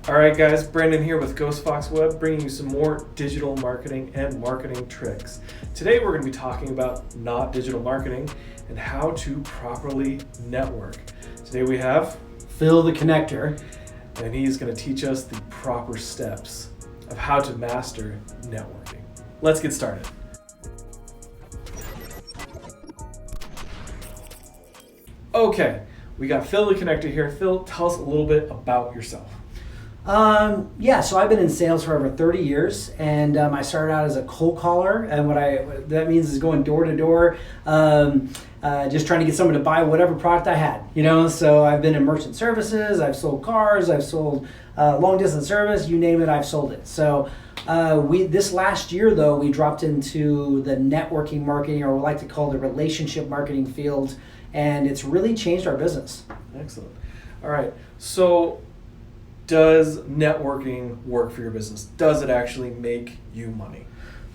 All right, guys, Brandon here with Ghost Fox Web, bringing you some more digital marketing and marketing tricks. Today, we're going to be talking about not digital marketing and how to properly network. Today, we have Phil the Connector, and he's going to teach us the proper steps of how to master networking. Let's get started. Okay, we got Phil the Connector here. Phil, tell us a little bit about yourself. So I've been in sales for over 30 years, and I started out as a cold caller, and what that means is going door to door, just trying to get someone to buy whatever product I had, So I've been in merchant services, I've sold cars, I've sold long distance service, you name it, I've sold it. So this last year, though, we dropped into the networking marketing, or we like to call the relationship marketing field, and it's really changed our business. Excellent. All right, so does networking work for your business? Does it actually make you money?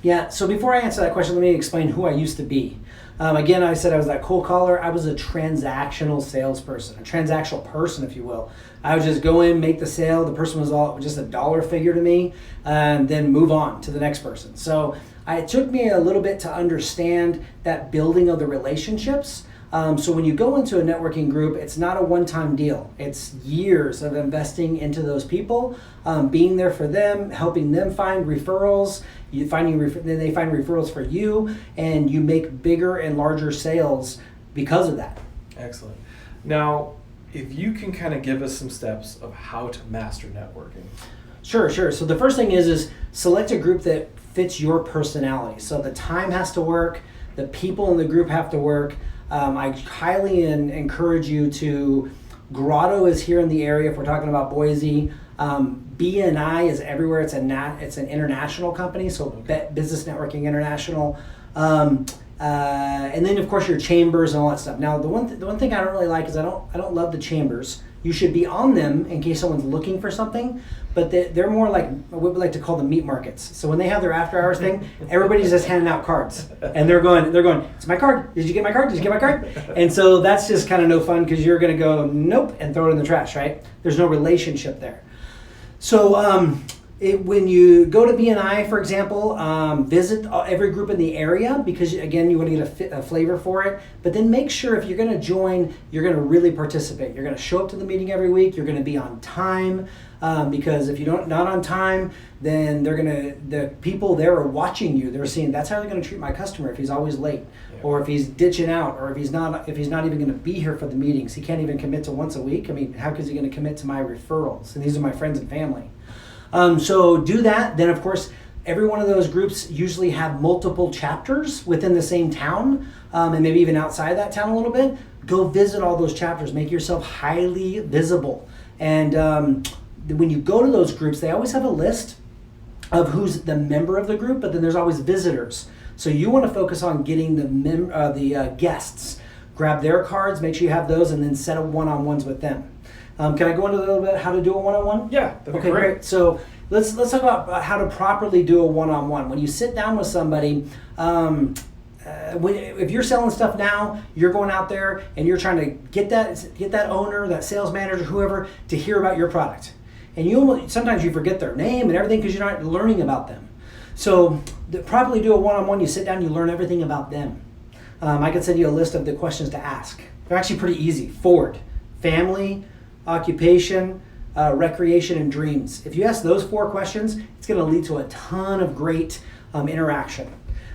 Yeah, so before I answer that question, let me explain who I used to be. Again, I said I was that cold caller. I was a transactional salesperson, a transactional person, if you will. I would just go in, make the sale. The person was all just a dollar figure to me, and then move on to the next person. So it took me a little bit to understand that building of the relationships. So when you go into a networking group, it's not a one-time deal. It's years of investing into those people, being there for them, helping them find referrals. Then they find referrals for you, and you make bigger and larger sales because of that. Excellent. Now, if you can kind of give us some steps of how to master networking. Sure. So the first thing is select a group that fits your personality. So the time has to work, the people in the group have to work. I highly encourage you to, Grotto is here in the area if we're talking about Boise. BNI is everywhere. It's an international company, so Business Networking International. And then of course your chambers and all that stuff. Now the one thing I don't really like is I don't love the chambers. You should be on them in case someone's looking for something, but they're more like what we like to call the meat markets. So when they have their after hours thing, everybody's just handing out cards, and they're going, it's my card. Did you get my card? Did you get my card? And so that's just kind of no fun because you're going to go nope and throw it in the trash, right? There's no relationship there. So when you go to BNI, for example, visit every group in the area because, again, you want to get a flavor for it. But then make sure if you're going to join, you're going to really participate. You're going to show up to the meeting every week. You're going to be on time because if you're not on time, then the people there are watching you. They're seeing that's how they're going to treat my customer if he's always late, or if he's ditching out, or if he's not even going to be here for the meetings. He can't even commit to once a week. I mean, how is he going to commit to my referrals? And these are my friends and family. So do that. Then, of course, every one of those groups usually have multiple chapters within the same town, and maybe even outside that town a little bit. Go visit all those chapters. Make yourself highly visible. And when you go to those groups, they always have a list of who's the member of the group, but then there's always visitors. So you want to focus on getting the guests. Grab their cards, make sure you have those, and then set up one-on-ones with them. Can I go into a little bit how to do a one-on-one? Yeah, that'd be okay, great. So let's talk about how to properly do a one-on-one. When you sit down with somebody, if you're selling stuff now, you're going out there and you're trying to get that owner, that sales manager, whoever, to hear about your product. And sometimes you forget their name and everything because you're not learning about them. So to properly do a one-on-one, you sit down, you learn everything about them. I can send you a list of the questions to ask. They're actually pretty easy. Forward, family, occupation, recreation, and dreams. If you ask those 4 questions, it's going to lead to a ton of great interaction.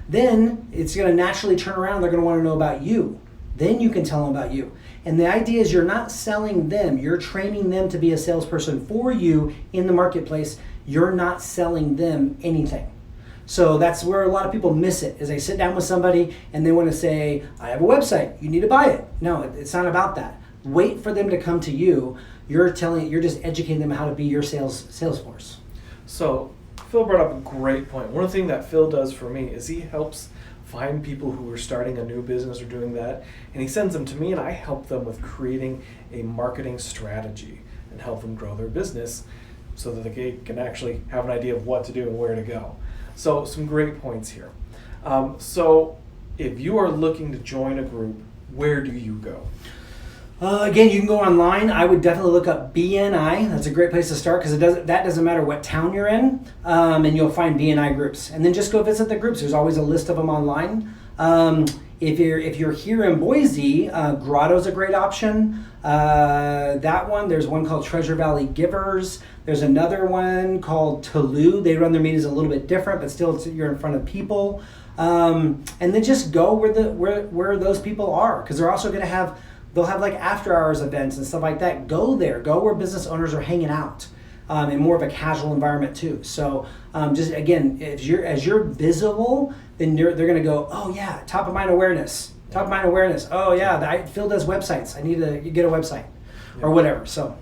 Then it's going to naturally turn around. They're going to want to know about you. Then you can tell them about you. And the idea is you're not selling them. You're training them to be a salesperson for you in the marketplace. You're not selling them anything. So that's where a lot of people miss it, is they sit down with somebody and they want to say, I have a website, you need to buy it. No, it's not about that. Wait for them to come to you. You're just educating them how to be your sales force. So Phil brought up a great point. One thing that Phil does for me is he helps find people who are starting a new business or doing that, and he sends them to me, and I help them with creating a marketing strategy and help them grow their business so that they can actually have an idea of what to do and where to go. So some great points here. So if you are looking to join a group, where do you go? Again, you can go online. I would definitely look up BNI. That's a great place to start because that doesn't matter what town you're in, and you'll find BNI groups. And then just go visit the groups. There's always a list of them online. If you're here in Boise, Grotto's a great option. That one, there's one called Treasure Valley Givers. There's another one called Toulouse. They run their meetings a little bit different, but still you're in front of people. And then just go where those people are, because they're also going to have. They'll have like after hours events and stuff like that. Go there. Go where business owners are hanging out, in more of a casual environment too. So just again, as you're visible, then they're going to go, oh yeah, top of mind awareness. Top of mind awareness. Oh yeah, Phil does websites. I need to get a website, or whatever. So.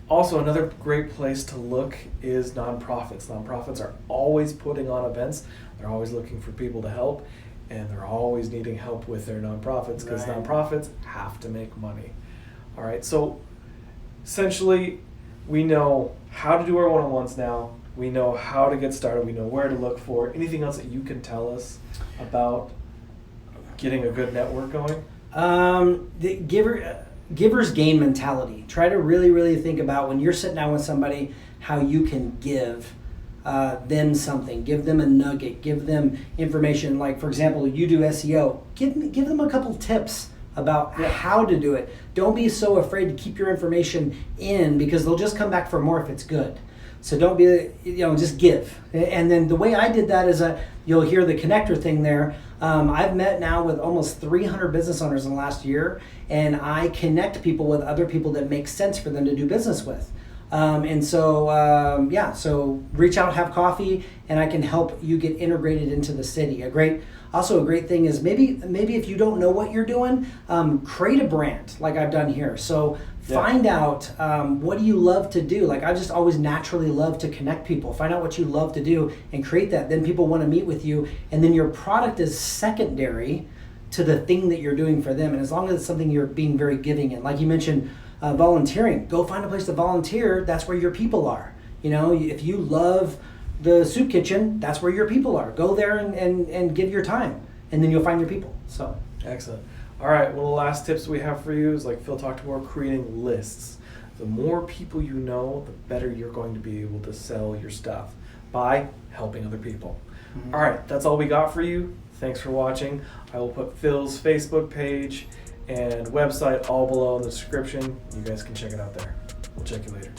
Also, another great place to look is nonprofits. Nonprofits are always putting on events. They're always looking for people to help. And they're always needing help with their nonprofits because nonprofits have to make money. All right, so essentially we know how to do our one-on-ones now. We know how to get started. We know where to look for. Anything else that you can tell us about getting a good network going? The giver's gain mentality. Try to really, really think about when you're sitting down with somebody how you can give them something, give them a nugget, give them information. Like for example, you do SEO, give them a couple tips about how to do it. Don't be so afraid to keep your information in, because they'll just come back for more if it's good. So don't be, just give. And then the way I did that is you'll hear the connector thing there. I've met now with almost 300 business owners in the last year, and I connect people with other people that make sense for them to do business with. So reach out, have coffee, and I can help you get integrated into the city. A great thing is maybe if you don't know what you're doing, create a brand like I've done here. So find out what do you love to do. Like I just always naturally love to connect people. Find out what you love to do and create that. Then people want to meet with you, and then your product is secondary to the thing that you're doing for them. And as long as it's something you're being very giving in, like you mentioned. Volunteering, go find a place to volunteer. That's where your people are. If you love the soup kitchen, that's where your people are. Go there and give your time, and then you'll find your people. So excellent. All right, well, the last tips we have for you is, like Phil talked about, creating lists. The more people you know, the better you're going to be able to sell your stuff by helping other people. Mm-hmm. All right, that's all we got for you. Thanks for watching. I will put Phil's Facebook page and website all below in the description. You guys can check it out there. We'll check you later.